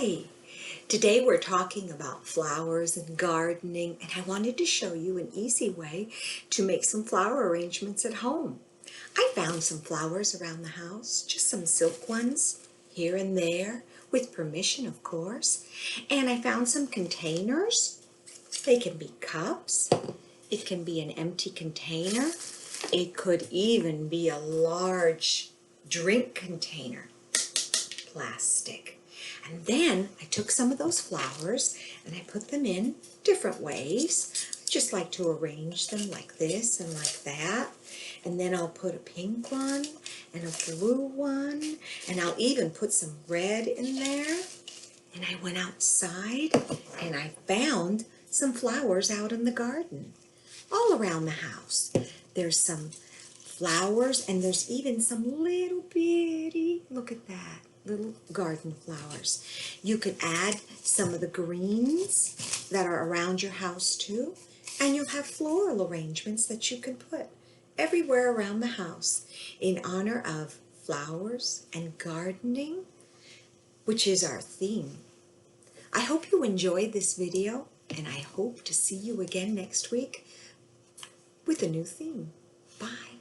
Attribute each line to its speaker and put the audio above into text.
Speaker 1: Hi! Today we're talking about flowers and gardening, and I wanted to show you an easy way to make some flower arrangements at home. I found some flowers around the house, just some silk ones here and there, with permission of course. And I found some containers. They can be cups, it can be an empty container, it could even be a large drink container, plastic. And then I took some of those flowers and I put them in different ways. I just like to arrange them like this and like that. And then I'll put a pink one and a blue one, and I'll even put some red in there. And I went outside and I found some flowers out in the garden, all around the house. There's some flowers, and there's even some little bitty, look at that, little garden flowers. You could add some of the greens that are around your house too, and you'll have floral arrangements that you can put everywhere around the house in honor of flowers and gardening, which is our theme. I hope you enjoyed this video, and I hope to see you again next week with a new theme. Bye.